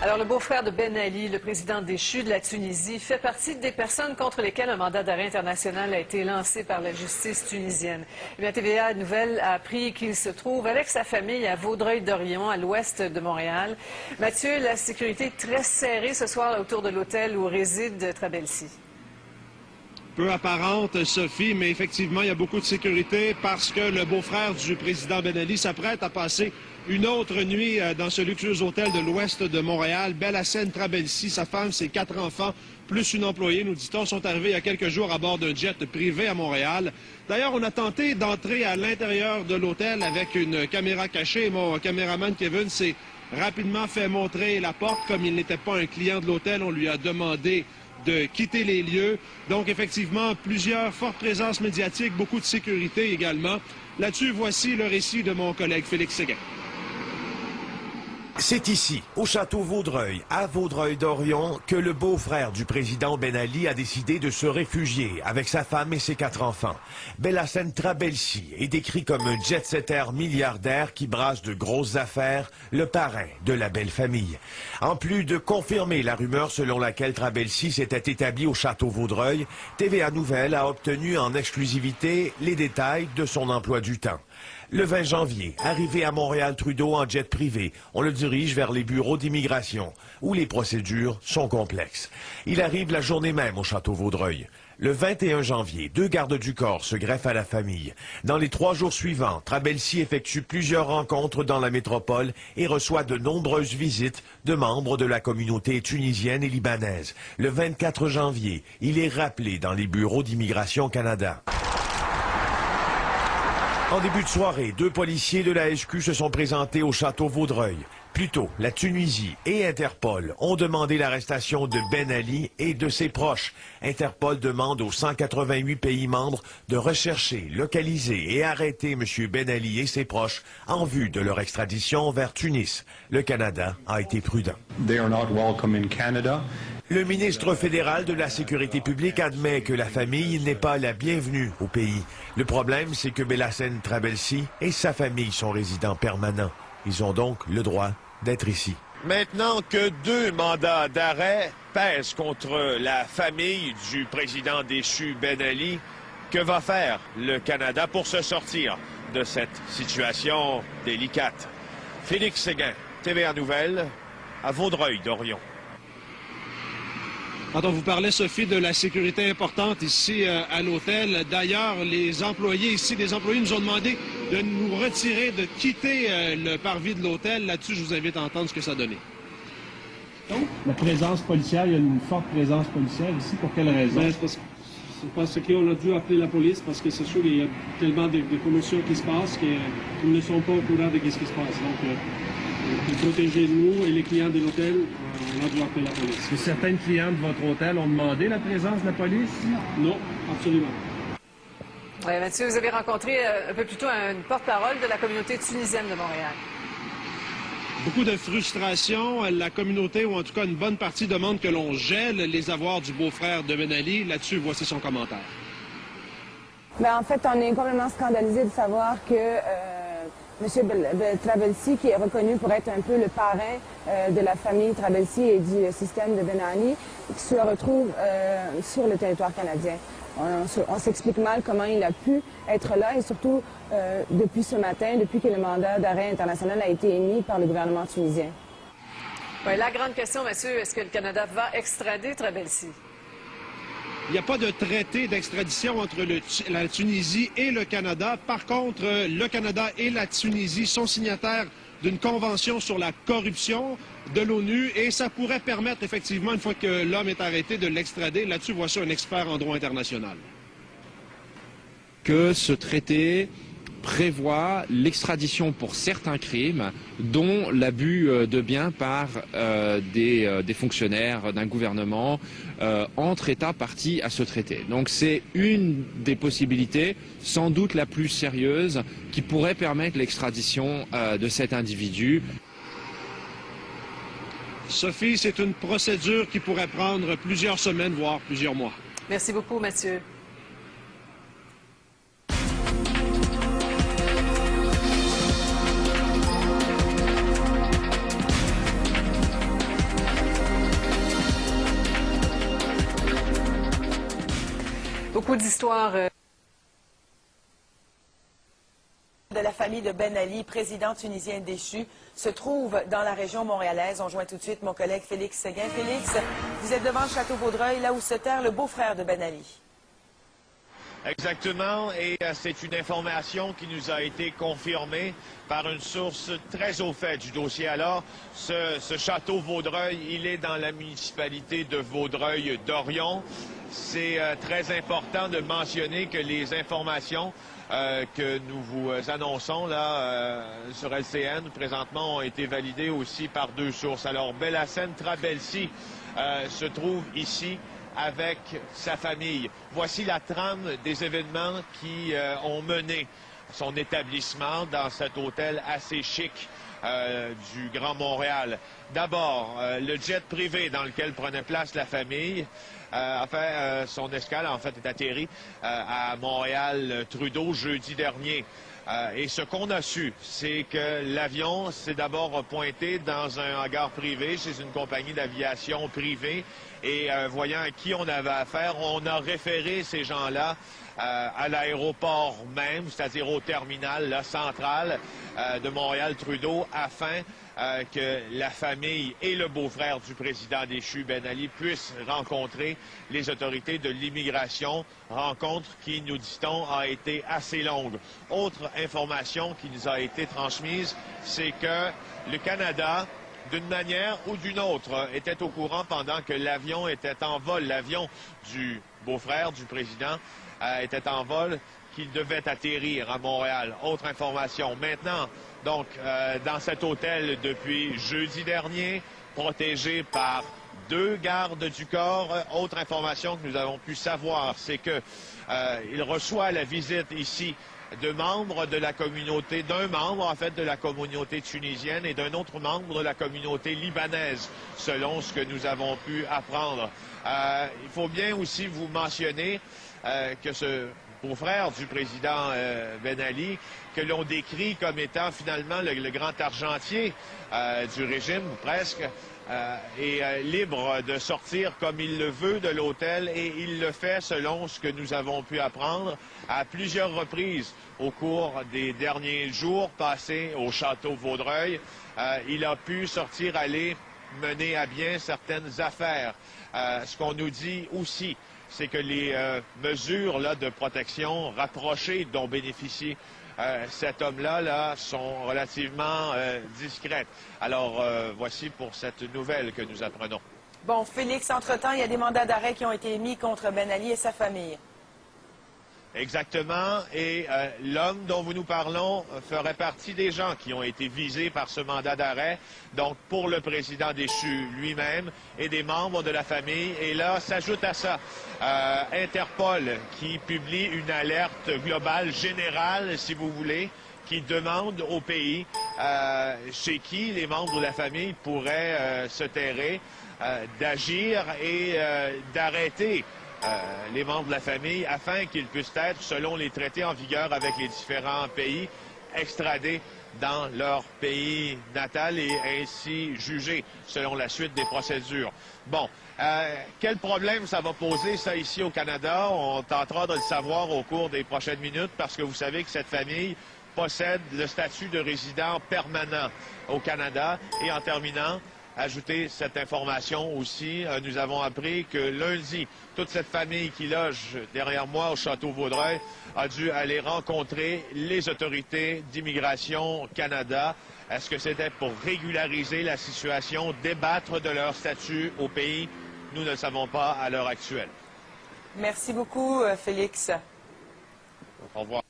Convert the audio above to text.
Alors, le beau-frère de Ben Ali, le président déchu de la Tunisie, fait partie des personnes contre lesquelles un mandat d'arrêt international a été lancé par la justice tunisienne. Eh bien, TVA Nouvelles a appris qu'il se trouve avec sa famille à Vaudreuil-Dorion, à l'ouest de Montréal. Mathieu, la sécurité est très serrée ce soir là, autour de l'hôtel où réside Trabelsi. Peu apparente, Sophie, mais effectivement, il y a beaucoup de sécurité parce que le beau-frère du président Ben Ali s'apprête à passer une autre nuit dans ce luxueux hôtel de l'ouest de Montréal. Belhacem Trabelsi, sa femme, ses 4 enfants, plus une employée, nous dit-on, sont arrivés il y a quelques jours à bord d'un jet privé à Montréal. D'ailleurs, on a tenté d'entrer à l'intérieur de l'hôtel avec une caméra cachée. Mon caméraman Kevin s'est rapidement fait montrer la porte. Comme il n'était pas un client de l'hôtel, on lui a demandé de quitter les lieux. Donc, effectivement, plusieurs fortes présences médiatiques, beaucoup de sécurité également. Là-dessus, voici le récit de mon collègue Félix Séguin. C'est ici, au château Vaudreuil, à Vaudreuil-Dorion, que le beau-frère du président Ben Ali a décidé de se réfugier avec sa femme et ses 4 enfants. Belhacem Trabelsi est décrit comme un jet-setter milliardaire qui brasse de grosses affaires, le parrain de la belle famille. En plus de confirmer la rumeur selon laquelle Trabelsi s'était établi au château Vaudreuil, TVA Nouvelles a obtenu en exclusivité les détails de son emploi du temps. Le 20 janvier, arrivé à Montréal-Trudeau en jet privé, on le dirige vers les bureaux d'immigration, où les procédures sont complexes. Il arrive la journée même au château Vaudreuil. Le 21 janvier, 2 gardes du corps se greffent à la famille. Dans les 3 jours suivants, Trabelsi effectue plusieurs rencontres dans la métropole et reçoit de nombreuses visites de membres de la communauté tunisienne et libanaise. Le 24 janvier, il est rappelé dans les bureaux d'immigration Canada. En début de soirée, 2 policiers de la SQ se sont présentés au château Vaudreuil. Plus tôt, la Tunisie et Interpol ont demandé l'arrestation de Ben Ali et de ses proches. Interpol demande aux 188 pays membres de rechercher, localiser et arrêter M. Ben Ali et ses proches en vue de leur extradition vers Tunis. Le Canada a été prudent. They are not welcome in Canada. Le ministre fédéral de la Sécurité publique admet que la famille n'est pas la bienvenue au pays. Le problème, c'est que Belhacem Trabelsi et sa famille sont résidents permanents. Ils ont donc le droit d'être ici. Maintenant que 2 mandats d'arrêt pèsent contre la famille du président déchu Ben Ali, que va faire le Canada pour se sortir de cette situation délicate? Félix Séguin, TVA Nouvelles, à Vaudreuil-Dorion. Quand on vous parlait, Sophie, de la sécurité importante ici à l'hôtel, d'ailleurs, les employés ici, des employés nous ont demandé de nous retirer, de quitter le parvis de l'hôtel. Là-dessus, je vous invite à entendre ce que ça donnait. La présence policière, il y a une forte présence policière ici. Pour quelle raison? C'est parce qu'on a dû appeler la police parce que c'est sûr qu'il y a tellement de commotions qui se passent qu'ils ne sont pas au courant de ce qui se passe. Donc, pour protéger nous et les clients de l'hôtel, on a dû appeler la police. Est-ce que certains clients de votre hôtel ont demandé la présence de la police? Non, absolument. Ouais, Mathieu, vous avez rencontré un peu plus tôt une porte-parole de la communauté tunisienne de Montréal. Beaucoup de frustration. La communauté, ou en tout cas une bonne partie, demande que l'on gèle les avoirs du beau-frère de Ben Ali. Là-dessus, voici son commentaire. Ben, en fait, on est complètement scandalisé de savoir que M. Trabelsi, qui est reconnu pour être un peu le parrain de la famille Trabelsi et du système de Ben Ali, qui se retrouve sur le territoire canadien. On s'explique mal comment il a pu être là et surtout depuis ce matin, depuis que le mandat d'arrêt international a été émis par le gouvernement tunisien. Ouais, la grande question, Mathieu, est-ce que le Canada va extrader Trabelsi? Il n'y a pas de traité d'extradition entre la Tunisie et le Canada. Par contre, le Canada et la Tunisie sont signataires d'une convention sur la corruption de l'ONU et ça pourrait permettre effectivement, une fois que l'homme est arrêté, de l'extrader. Là-dessus, voici un expert en droit international. Que ce traité prévoit l'extradition pour certains crimes, dont l'abus de biens par des fonctionnaires d'un gouvernement entre États parties à ce traité. Donc c'est une des possibilités, sans doute la plus sérieuse, qui pourrait permettre l'extradition de cet individu. Sophie, c'est une procédure qui pourrait prendre plusieurs semaines, voire plusieurs mois. Merci beaucoup, Mathieu. Beaucoup d'histoires. De la famille de Ben Ali, président tunisien déchu, se trouve dans la région montréalaise. On joint tout de suite mon collègue Félix Séguin. Félix, vous êtes devant le château Vaudreuil, là où se terre le beau-frère de Ben Ali. Exactement, et c'est une information qui nous a été confirmée par une source très au fait du dossier. Alors, ce château Vaudreuil, il est dans la municipalité de Vaudreuil-Dorion. C'est très important de mentionner que les informations que nous vous annonçons là sur LCN présentement ont été validées aussi par deux sources. Alors, Belhacem Trabelsi se trouve ici avec sa famille. Voici la trame des événements qui ont mené son établissement dans cet hôtel assez chic du Grand Montréal. D'abord, le jet privé dans lequel prenait place la famille. Son escale, en fait, est atterri à Montréal-Trudeau jeudi dernier. Et ce qu'on a su, c'est que l'avion s'est d'abord pointé dans un hangar privé chez une compagnie d'aviation privée. Et voyant à qui on avait affaire, on a référé ces gens-là à l'aéroport même, c'est-à-dire au terminal là, central de Montréal-Trudeau, afin que la famille et le beau-frère du président déchu, Ben Ali, puissent rencontrer les autorités de l'immigration, rencontre qui, nous dit-on, a été assez longue. Autre information qui nous a été transmise, c'est que le Canada, d'une manière ou d'une autre, était au courant pendant que l'avion était en vol. L'avion du beau-frère du président était en vol, qu'il devait atterrir à Montréal. Autre information. Maintenant, donc, dans cet hôtel depuis jeudi dernier, protégé par deux gardes du corps. Autre information que nous avons pu savoir, c'est que il reçoit la visite ici de membres de la communauté, d'un membre en fait de la communauté tunisienne et d'un autre membre de la communauté libanaise, selon ce que nous avons pu apprendre. Il faut bien aussi vous mentionner que ce beau-frère du président Ben Ali, que l'on décrit comme étant finalement le grand argentier du régime, presque, est libre de sortir comme il le veut de l'hôtel, et il le fait, selon ce que nous avons pu apprendre, à plusieurs reprises au cours des derniers jours passés au château Vaudreuil. Il a pu sortir, aller mener à bien certaines affaires. Ce qu'on nous dit aussi, c'est que les mesures là, de protection rapprochées dont bénéficie cet homme-là sont relativement discrètes. Alors, voici pour cette nouvelle que nous apprenons. Bon, Félix, entre-temps, il y a des mandats d'arrêt qui ont été émis contre Ben Ali et sa famille. Exactement, et l'homme dont vous nous parlons ferait partie des gens qui ont été visés par ce mandat d'arrêt, donc pour le président déchu lui-même et des membres de la famille. Et là, s'ajoute à ça Interpol qui publie une alerte globale générale, si vous voulez, qui demande au pays chez qui les membres de la famille pourraient se terrer, d'agir et d'arrêter les membres de la famille afin qu'ils puissent être, selon les traités en vigueur avec les différents pays, extradés dans leur pays natal et ainsi jugés selon la suite des procédures. Bon, quel problème ça va poser, ça, ici au Canada? On tentera de le savoir au cours des prochaines minutes parce que vous savez que cette famille possède le statut de résident permanent au Canada. Et en terminant, ajouter cette information aussi, nous avons appris que lundi, toute cette famille qui loge derrière moi au Château Vaudreuil a dû aller rencontrer les autorités d'immigration Canada. Est-ce que c'était pour régulariser la situation, débattre de leur statut au pays? Nous ne le savons pas à l'heure actuelle. Merci beaucoup, Félix. Au revoir.